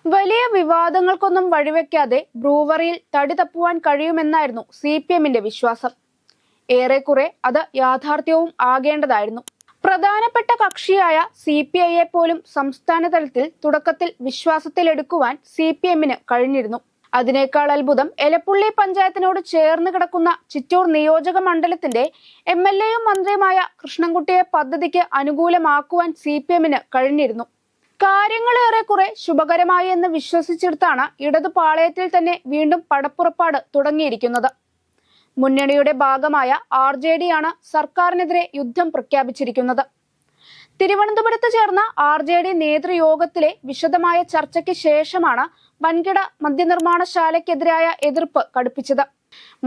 വലിയ വിവാദങ്ങൾക്കൊന്നും വഴിവെക്കാതെ ബ്രൂവറിയിൽ തടി തപ്പുവാൻ കഴിയുമെന്നായിരുന്നു CPMന്റെ വിശ്വാസം. ഏറെക്കുറെ അത് യാഥാർത്ഥ്യവും ആകേണ്ടതായിരുന്നു. പ്രധാനപ്പെട്ട കക്ഷിയായ CPIയെ പോലും സംസ്ഥാന തലത്തിൽ തുടക്കത്തിൽ വിശ്വാസത്തിലെടുക്കുവാൻ CPMന് കഴിഞ്ഞിരുന്നു. അതിനേക്കാൾ അത്ഭുതം, എലപ്പുള്ളി പഞ്ചായത്തിനോട് ചേർന്ന് കിടക്കുന്ന ചിറ്റൂർ നിയോജക മണ്ഡലത്തിന്റെ MLAയും മന്ത്രിയുമായ കൃഷ്ണൻകുട്ടിയെ പദ്ധതിക്ക് അനുകൂലമാക്കുവാൻ CPMന് കഴിഞ്ഞിരുന്നു. കാര്യങ്ങൾ ഏറെക്കുറെ ശുഭകരമായി എന്ന് വിശ്വസിച്ചെടുത്താണ് ഇടതു പാളയത്തിൽ തന്നെ വീണ്ടും പടപ്പുറപ്പാട് തുടങ്ങിയിരിക്കുന്നത്. മുന്നണിയുടെ ഭാഗമായ RJD ആണ് സർക്കാരിനെതിരെ യുദ്ധം പ്രഖ്യാപിച്ചിരിക്കുന്നത്. തിരുവനന്തപുരത്ത് ചേർന്ന RJD നേതൃയോഗത്തിലെ വിശദമായ ചർച്ചയ്ക്ക് ശേഷമാണ് വൻകിട മദ്യനിർമ്മാണശാലയ്ക്കെതിരായ എതിർപ്പ് കടുപ്പിച്ചത്.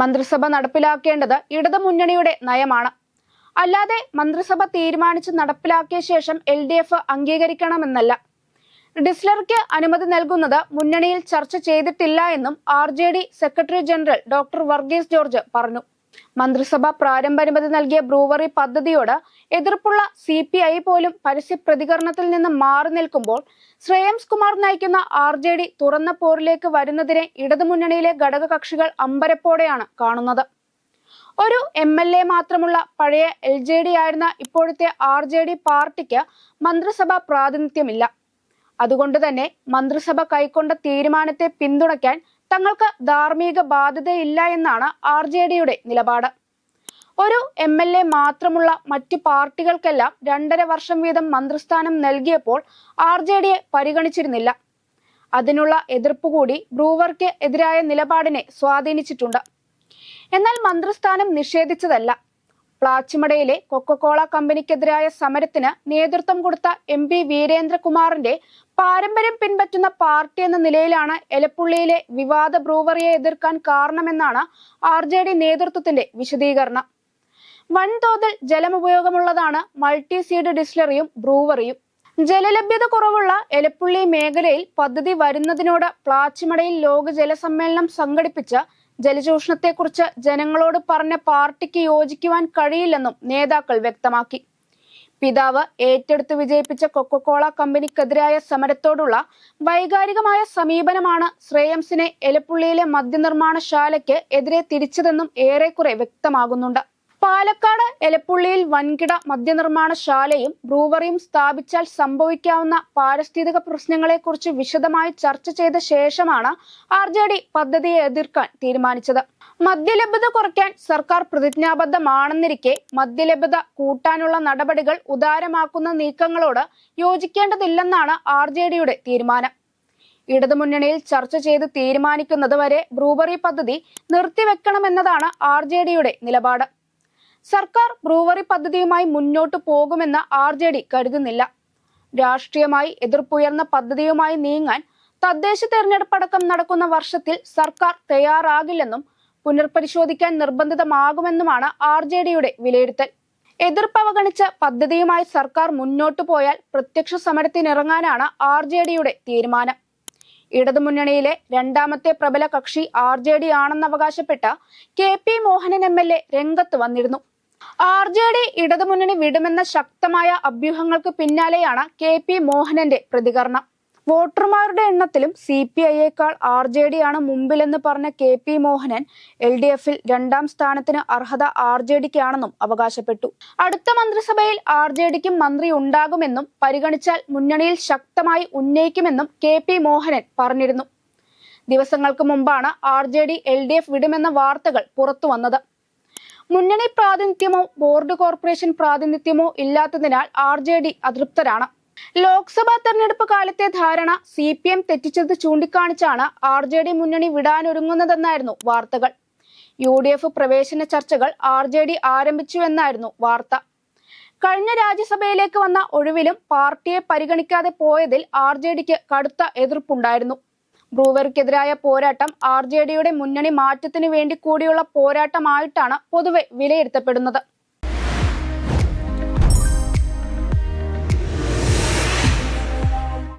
മന്ത്രിസഭ നടപ്പിലാക്കേണ്ടത് ഇടതു മുന്നണിയുടെ നയമാണ്. അല്ലാതെ മന്ത്രിസഭ തീരുമാനിച്ച് നടപ്പിലാക്കിയ ശേഷം LDF അംഗീകരിക്കണമെന്നല്ല. ഡിസ്ലറിക്ക് അനുമതി നൽകുന്നത് മുന്നണിയിൽ ചർച്ച ചെയ്തിട്ടില്ല എന്നും RJD secretary general doctor Varghese George പറഞ്ഞു. മന്ത്രിസഭ പ്രാരംഭാനുമതി നൽകിയ ബ്രൂവറി പദ്ധതിയോട് എതിർപ്പുള്ള CPI പോലും പരസ്യ പ്രതികരണത്തിൽ നിന്ന് മാറി നിൽക്കുമ്പോൾ ശ്രേയംസ് കുമാർ നയിക്കുന്ന RJD തുറന്ന പോരിലേക്ക് വരുന്നതിനെ ഇടതുമുന്നണിയിലെ ഘടകകക്ഷികൾ അമ്പരപ്പോടെയാണ് കാണുന്നത്. ഒരു MLA മാത്രമുള്ള പഴയ LJD ആയിരുന്ന ഇപ്പോഴത്തെ RJD പാർട്ടിക്ക് മന്ത്രിസഭാ പ്രാതിനിധ്യമില്ല. അതുകൊണ്ട് തന്നെ മന്ത്രിസഭ കൈക്കൊണ്ട തീരുമാനത്തെ പിന്തുണയ്ക്കാൻ തങ്ങൾക്ക് ധാർമ്മിക ബാധ്യതയില്ല എന്നാണ് RJDയുടെ നിലപാട്. ഒരു MLA മാത്രമുള്ള മറ്റു പാർട്ടികൾക്കെല്ലാം 2.5 വർഷം വീതം മന്ത്രിസ്ഥാനം നൽകിയപ്പോൾ RJDയെ പരിഗണിച്ചിരുന്നില്ല. അതിനുള്ള എതിർപ്പ് കൂടി ബ്രൂവർക്ക് എതിരായ നിലപാടിനെ സ്വാധീനിച്ചിട്ടുണ്ട്. എന്നാൽ മന്ത്രിസ്ഥാനം നിഷേധിച്ചതല്ല. പ്ലാച്ചിമടയിലെ കൊക്കക്കോള കമ്പനിക്കെതിരായ സമരത്തിന് നേതൃത്വം കൊടുത്ത MP വീരേന്ദ്രകുമാറിന്റെ പാരമ്പര്യം പിൻപറ്റുന്ന പാർട്ടി എന്ന നിലയിലാണ് എലപ്പുള്ളിയിലെ വിവാദ ബ്രൂവറിയെ എതിർക്കാൻ കാരണമെന്നാണ് RJD നേതൃത്വത്തിന്റെ വിശദീകരണം. വൻതോതിൽ ജലമുപയോഗമുള്ളതാണ് മൾട്ടി സീഡ് ഡിസ്റ്റിലറിയും ബ്രൂവറിയും. ജലലഭ്യത കുറവുള്ള എലപ്പുള്ളി മേഖലയിൽ പദ്ധതി വരുന്നതിനോട് പ്ലാച്ചിമടയിൽ ലോക ജലസമ്മേളനം സംഘടിപ്പിച്ച് ജലചൂഷണത്തെക്കുറിച്ച് ജനങ്ങളോട് പറഞ്ഞ പാർട്ടിക്ക് യോജിക്കുവാൻ കഴിയില്ലെന്നും നേതാക്കൾ വ്യക്തമാക്കി. പിതാവ് ഏറ്റെടുത്ത് വിജയിപ്പിച്ച കൊക്കക്കോള കമ്പനിക്കെതിരായ സമരത്തോടുള്ള വൈകാരികമായ സമീപനമാണ് ശ്രേയംസിനെ എലപ്പുള്ളിയിലെ മദ്യനിർമ്മാണശാലയ്ക്ക് എതിരെ തിരിച്ചതെന്നും ഏറെക്കുറെ വ്യക്തമാകുന്നുണ്ട്. പാലക്കാട് എലപ്പുള്ളിയിൽ വൻകിട മദ്യനിർമ്മാണശാലയും ബ്രൂവറിയും സ്ഥാപിച്ചാൽ സംഭവിക്കാവുന്ന പാരിസ്ഥിതിക പ്രശ്നങ്ങളെക്കുറിച്ച് വിശദമായി ചർച്ച ചെയ്ത ശേഷമാണ് RJD പദ്ധതിയെ എതിർക്കാൻ തീരുമാനിച്ചത്. മദ്യലഭ്യത കുറയ്ക്കാൻ സർക്കാർ പ്രതിജ്ഞാബദ്ധമാണെന്നിരിക്കെ മദ്യലഭ്യത കൂട്ടാനുള്ള നടപടികൾ ഉദാരമാക്കുന്ന നീക്കങ്ങളോട് യോജിക്കേണ്ടതില്ലെന്നാണ് RJDയുടെ തീരുമാനം. ഇടതുമുന്നണിയിൽ ചർച്ച ചെയ്ത് തീരുമാനിക്കുന്നത് വരെ ബ്രൂവറി പദ്ധതി നിർത്തിവെക്കണമെന്നതാണ് RJDയുടെ നിലപാട്. സർക്കാർ ബ്രൂവറി പദ്ധതിയുമായി മുന്നോട്ടു പോകുമെന്ന് RJD കരുതുന്നില്ല. രാഷ്ട്രീയമായി എതിർപ്പുയർന്ന പദ്ധതിയുമായി നീങ്ങാൻ തദ്ദേശ തെരഞ്ഞെടുപ്പടക്കം നടക്കുന്ന വർഷത്തിൽ സർക്കാർ തയ്യാറാകില്ലെന്നും പുനർപരിശോധിക്കാൻ നിർബന്ധിതമാകുമെന്നുമാണ് RJDയുടെ വിലയിരുത്തൽ. എതിർപ്പ് അവഗണിച്ച് പദ്ധതിയുമായി സർക്കാർ മുന്നോട്ടു പോയാൽ പ്രത്യക്ഷ സമരത്തിനിറങ്ങാനാണ് RJDയുടെ തീരുമാനം. ഇടതുമുന്നണിയിലെ രണ്ടാമത്തെ പ്രബല കക്ഷി RJD ആണെന്നവകാശപ്പെട്ട KP മോഹനൻ MLA രംഗത്ത് വന്നിരുന്നു. RJD ഇടതുമുന്നണി വിടുമെന്ന ശക്തമായ അഭ്യൂഹങ്ങൾക്ക് പിന്നാലെയാണ് KP മോഹനന്റെ പ്രതികരണം. വോട്ടർമാരുടെ എണ്ണത്തിലും CPIയേക്കാൾ RJD ആണ് മുമ്പിലെന്ന് പറഞ്ഞ KP മോഹനൻ LDFൽ 2ാം സ്ഥാനത്തിന് അർഹത RJDക്കാണെന്നും അവകാശപ്പെട്ടു. അടുത്ത മന്ത്രിസഭയിൽ RJDക്കും മന്ത്രി ഉണ്ടാകുമെന്നും പരിഗണിച്ചാൽ മുന്നണിയിൽ ശക്തമായി ഉന്നയിക്കുമെന്നും KP മോഹനൻ പറഞ്ഞിരുന്നു. ദിവസങ്ങൾക്ക് മുമ്പാണ് RJD LDF വിടുമെന്ന വാർത്തകൾ പുറത്തു വന്നത്. മുന്നണി പ്രാതിനിധ്യമോ ബോർഡ് കോർപ്പറേഷൻ പ്രാതിനിധ്യമോ ഇല്ലാത്തതിനാൽ RJD അതൃപ്തരാണ്. ലോക്സഭാ തെരഞ്ഞെടുപ്പ് കാലത്തെ ധാരണ CPM തെറ്റിച്ചത് ചൂണ്ടിക്കാണിച്ചാണ് RJD മുന്നണി വിടാനൊരുങ്ങുന്നതെന്നായിരുന്നു വാർത്തകൾ. UDF പ്രവേശന ചർച്ചകൾ RJD ആരംഭിച്ചു എന്നായിരുന്നു വാർത്ത. കഴിഞ്ഞ രാജ്യസഭയിലേക്ക് വന്ന ഒഴിവിലും പാർട്ടിയെ പരിഗണിക്കാതെ പോയതിൽ RJDക്ക് കടുത്ത എതിർപ്പുണ്ടായിരുന്നു. ബ്രൂവറിക്കെതിരായ പോരാട്ടം RJDയുടെ മുന്നണി മാറ്റത്തിനു വേണ്ടി കൂടിയുള്ള പോരാട്ടമായിട്ടാണ് പൊതുവെ വിലയിരുത്തപ്പെടുന്നത്.